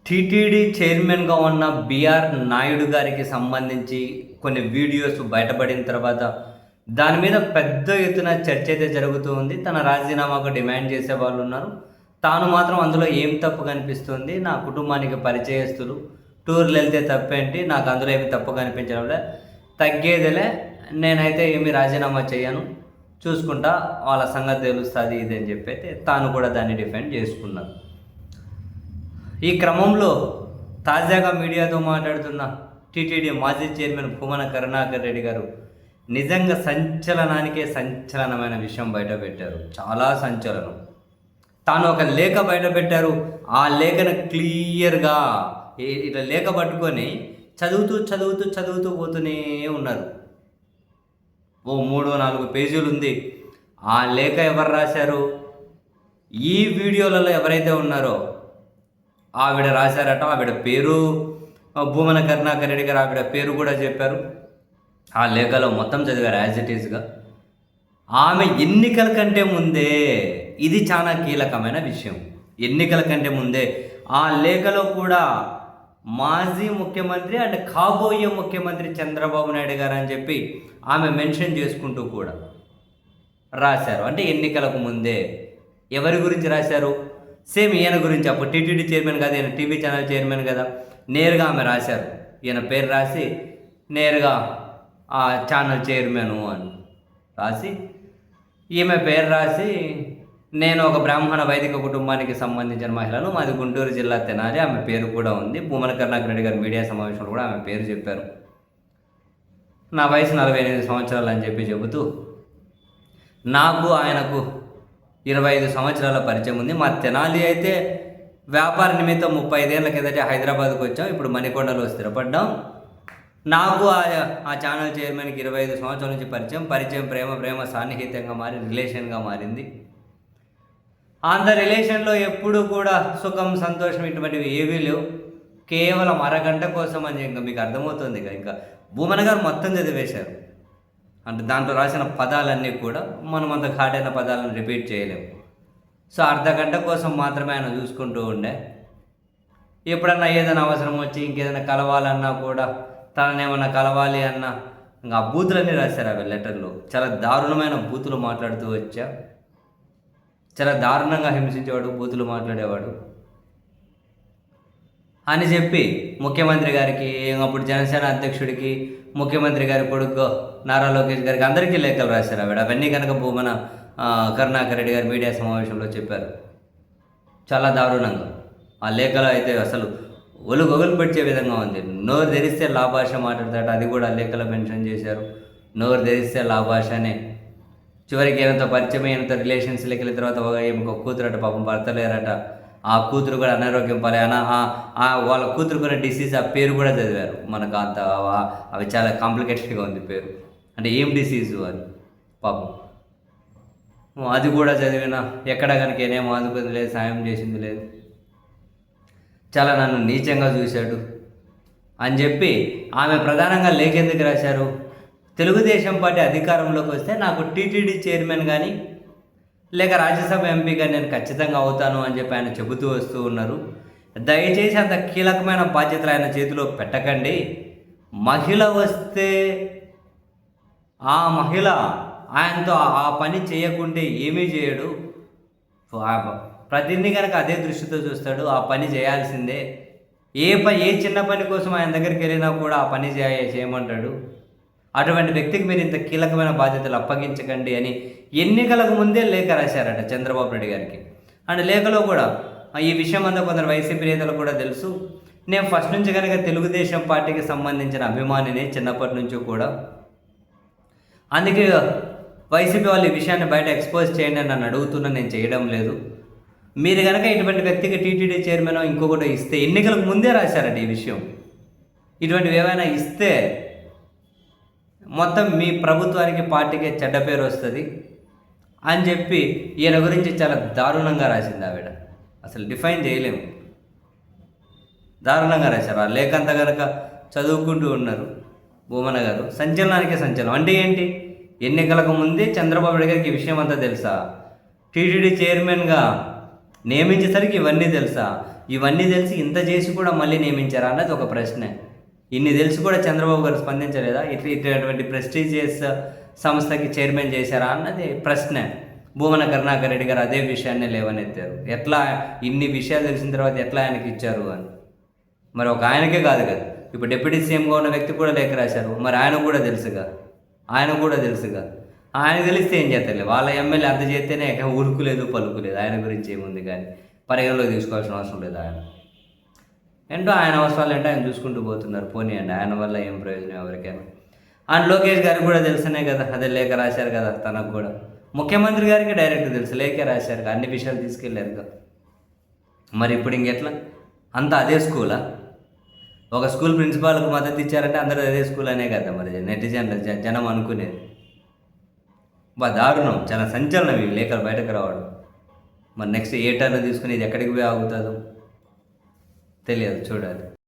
TTD చైర్మన్గా ఉన్న BR Naidu గారికి సంబంధించి కొన్ని వీడియోస్ బయటపడిన తర్వాత దాని మీద పెద్ద ఎత్తున చర్చ అయితే జరుగుతూ ఉంది. తన రాజీనామాకు డిమాండ్ చేసే వాళ్ళు ఉన్నారు. తాను మాత్రం అందులో ఏం తప్పు కనిపిస్తుంది, నా కుటుంబానికి పరిచయస్తులు టూర్లు వెళ్తే తప్పేంటి, నాకు అందులో ఏమి తప్పు కనిపించడంలే, తగ్గేదిలే, నేనైతే ఏమి రాజీనామా చేయను, చూసుకుంటా, వాళ్ళ సంగతి తెలుస్తుంది ఇది అని చెప్పి అయితే తాను కూడా దాన్ని డిఫెండ్ చేసుకున్నారు. ఈ క్రమంలో తాజాగా మీడియాతో మాట్లాడుతున్న టీటీడీ మాజీ చైర్మన్ భూమన కరుణాకర్ రెడ్డి గారు నిజంగా సంచలనానికే సంచలనమైన విషయం బయటపెట్టారు. చాలా సంచలనం. తాను ఒక లేఖ బయటపెట్టారు. ఆ లేఖను క్లియర్గా ఇట్లా లేఖ పట్టుకొని చదువుతూ పోతూనే ఉన్నారు. ఓ 3-4 పేజీలు ఉంది. ఆ లేఖ ఎవరు రాశారు? ఈ వీడియోలలో ఎవరైతే ఉన్నారో ఆవిడ రాశారట. ఆవిడ పేరు భూమన కరుణాకర్ రెడ్డి గారు, ఆవిడ పేరు కూడా చెప్పారు. ఆ లేఖలో మొత్తం చదివారు యాజ్ ఇట్ ఈస్గా. ఆమె ఎన్నికల కంటే ముందే, ఇది చాలా కీలకమైన విషయం, ఎన్నికల కంటే ముందే ఆ లేఖలో కూడా మాజీ ముఖ్యమంత్రి అండ్ కాబోయే ముఖ్యమంత్రి చంద్రబాబు నాయుడు గారు అని చెప్పి ఆమె మెన్షన్ చేసుకుంటూ కూడా రాశారు. అంటే ఎన్నికలకు ముందే. ఎవరి గురించి రాశారు? సేమ్ ఈయన గురించి. అప్పుడు టీటీడీ చైర్మన్ కదా, ఈయన టీవీ ఛానల్ చైర్మన్ కదా, నేరుగా ఆమె రాశారు. ఈయన పేరు రాసి నేరుగా ఆ ఛానల్ చైర్మన్ అని రాసి, ఈమె పేరు రాసి, నేను ఒక బ్రాహ్మణ వైదిక కుటుంబానికి సంబంధించిన మహిళను, మాది గుంటూరు జిల్లా తెనాలి, ఆమె పేరు కూడా ఉంది. భూమన కరుణాకర్ రెడ్డి గారు మీడియా సమావేశంలో కూడా ఆమె పేరు చెప్పారు. నా వయసు 48 సంవత్సరాలు అని చెప్పి చెబుతూ, నాకు ఆయనకు 25 సంవత్సరాల పరిచయం ఉంది. మా తెనాలి అయితే వ్యాపార నిమిత్తం 35 ఏళ్ళ కిందటే హైదరాబాద్కు వచ్చాం, ఇప్పుడు మణికొండలో స్థిరపడ్డాం. నాకు ఆ ఛానల్ చైర్మన్కి 25 సంవత్సరాల నుంచి పరిచయం ప్రేమ సాన్నిహిత్యంగా మారి రిలేషన్గా మారింది. అంత రిలేషన్లో ఎప్పుడు కూడా సుఖం సంతోషం ఇటువంటివి ఏవీ లేవు. కేవలం అరగంట కోసం అని ఇంకా మీకు అర్థమవుతుంది. ఇంకా భూమన గారు మొత్తం చదివేశారు. అంటే దాంట్లో రాసిన పదాలన్నీ కూడా మనం అంత ఘాటైన పదాలను రిపీట్ చేయలేము. సో అర్ధగంట కోసం మాత్రమే ఆయన చూసుకుంటూ ఉండే. ఎప్పుడన్నా ఏదైనా అవసరం వచ్చి ఇంకేదైనా కలవాలన్నా కూడా, తననేమన్నా కలవాలి అన్నా ఇంకా ఆ బూతులన్నీ రాశారు. అవి లెటర్లో చాలా దారుణమైన బూతులు మాట్లాడుతూ వచ్చా. చాలా దారుణంగా హింసించేవాడు, బూతులు మాట్లాడేవాడు అని చెప్పి ముఖ్యమంత్రి గారికి, అప్పుడు జనసేన అధ్యక్షుడికి, ముఖ్యమంత్రి గారి కొడుకు నారా లోకేష్ గారికి అందరికీ లేఖలు రాశారు ఆవిడ. అవన్నీ కనుక భూమన కరుణాకర్ రెడ్డి గారు మీడియా సమావేశంలో చెప్పారు. చాలా దారుణంగా ఆ లేఖలో అయితే అసలు ఒలుగొగలు పెట్టే విధంగా ఉంది. నోరు తెరిస్తే లాభాష మాట్లాడతాట, అది కూడా లేఖలో మెన్షన్ చేశారు. నోరు తెరిస్తే లాభాషనే. చివరికి ఈయనతో పరిచయం, ఈయనతో రిలేషన్స్ లెక్కల తర్వాత ఈమెకు కూతురట, పాపం భర్త లేరట. ఆ కూతురు కూడా అనారోగ్యం పాలే. వాళ్ళ కూతురుకున్న డిసీజ్, ఆ పేరు కూడా చదివారు. మనకు అంత అవి చాలా కాంప్లికేటెడ్గా ఉంది పేరు. అంటే ఏం డిసీజు అని పాపం అది కూడా చదివిన. ఎక్కడ కనుక ఏనేమో ఆదుకుంది లేదు, సాయం చేసింది లేదు, చాలా నన్ను నీచంగా చూశాడు అని చెప్పి ఆమె ప్రధానంగా లేఖ ఎందుకు రాశారు? తెలుగుదేశం పార్టీ అధికారంలోకి వస్తే నాకు టీటీడీ చైర్మన్ కానీ లేక రాజ్యసభ ఎంపీగా నేను ఖచ్చితంగా అవుతాను అని చెప్పి ఆయన చెబుతూ వస్తూ ఉన్నారు. దయచేసి అంత కీలకమైన బాధ్యతలు ఆయన చేతిలో పెట్టకండి. మహిళ వస్తే ఆ మహిళ ఆయనతో ఆ పని చేయకుంటే ఏమీ చేయడు. ప్రతిని కనుక అదే దృష్టితో చూస్తాడు. ఆ పని చేయాల్సిందే. ఏ చిన్న పని కోసం ఆయన దగ్గరికి వెళ్ళినా కూడా ఆ పని చేయమంటాడు. అటువంటి వ్యక్తికి మీరు ఇంత కీలకమైన బాధ్యతలు అప్పగించకండి అని ఎన్నికలకు ముందే లేఖ రాశారట చంద్రబాబు నాయుడు గారికి. అండ్ లేఖలో కూడా ఈ విషయం అంతా కొందరు వైసీపీ నేతలు కూడా తెలుసు. నేను ఫస్ట్ నుంచి కనుక తెలుగుదేశం పార్టీకి సంబంధించిన అభిమానిని, చిన్నప్పటి నుంచి కూడా. అందుకే వైసీపీ వాళ్ళు ఈ విషయాన్ని బయట ఎక్స్పోజ్ చేయండి అని నన్ను అడుగుతున్నా, నేను చేయడం లేదు. మీరు కనుక ఇటువంటి వ్యక్తికి టీటీడీ చైర్మన్ ఇంకొకటి ఇస్తే, ఎన్నికలకు ముందే రాశారట ఈ విషయం, ఇటువంటివి ఏమైనా ఇస్తే మొత్తం మీ ప్రభుత్వానికి, పార్టీకి చెడ్డ పేరు వస్తుంది అని చెప్పి ఈయన గురించి చాలా దారుణంగా రాసింది ఆవిడ. అసలు డిఫైన్ చేయలేము, దారుణంగా రాశారు. ఆ లేఖ అంతా కనుక చదువుకుంటూ ఉన్నారు భూమన గారు. సంచలనానికి సంచలనం. అంటే ఏంటి? ఎన్నికలకు ముందే చంద్రబాబు నాయుడు గారికి ఈ విషయం అంతా తెలుసా? టీటీడీ చైర్మన్గా నియమించేసరికి ఇవన్నీ తెలుసా? ఇవన్నీ తెలిసి ఇంత చేసి కూడా మళ్ళీ నియమించారా అన్నది ఒక ప్రశ్నే. ఇన్ని తెలిసి కూడా చంద్రబాబు గారు స్పందించలేదా? ఇటువంటి ప్రెస్టీజియస్ సంస్థకి చైర్మన్ చేశారా అన్నది ప్రశ్నే. భూమన కరుణాకర్ రెడ్డి గారు అదే విషయాన్ని లేవనెత్తారు. ఎట్లా ఇన్ని విషయాలు తెలిసిన తర్వాత ఎట్లా ఆయనకి ఇచ్చారు అని. మరి ఒక ఆయనకే కాదు కదా, ఇప్పుడు డిప్యూటీ సీఎంగా ఉన్న వ్యక్తి కూడా లేఖ రాశారు. మరి ఆయన కూడా తెలుసుగా. ఆయన తెలిస్తే ఏం చేస్తారు? వాళ్ళ ఎమ్మెల్యే అంత చేస్తేనే ఉరుకు లేదు పలుకు లేదు. ఆయన గురించి ఏముంది కానీ పరిగణలోకి తీసుకోవాల్సిన అవసరం లేదు. ఏంటో ఆయన అవసరాలు ఏంటో ఆయన చూసుకుంటూ పోతున్నారు. పోనీయండి, ఆయన వల్ల ఏం ప్రయోజనం ఎవరికైనా. ఆయన లోకేష్ గారికి కూడా తెలుసునే కదా, అదే లేఖ రాశారు కదా తనకు కూడా. ముఖ్యమంత్రి గారికి డైరెక్ట్ తెలుసు, లేఖ రాశారు, అన్ని విషయాలు తీసుకెళ్ళారు కదా. మరి ఇప్పుడు ఇంకెట్లా? అంతా అదే స్కూలా? ఒక స్కూల్ ప్రిన్సిపాల్కి మద్దతు ఇచ్చారంటే అందరూ అదే స్కూల్ అనే కదా మరి నెటిజన్లు జనం అనుకునేది. దారుణం, చాలా సంచలనం ఈ లేఖలు బయటకు రావడం. మరి నెక్స్ట్ ఏ టర్న్ తీసుకుని ఇది ఎక్కడికి పోయి ఆగుతుందో తెలియదు, చూడాలి.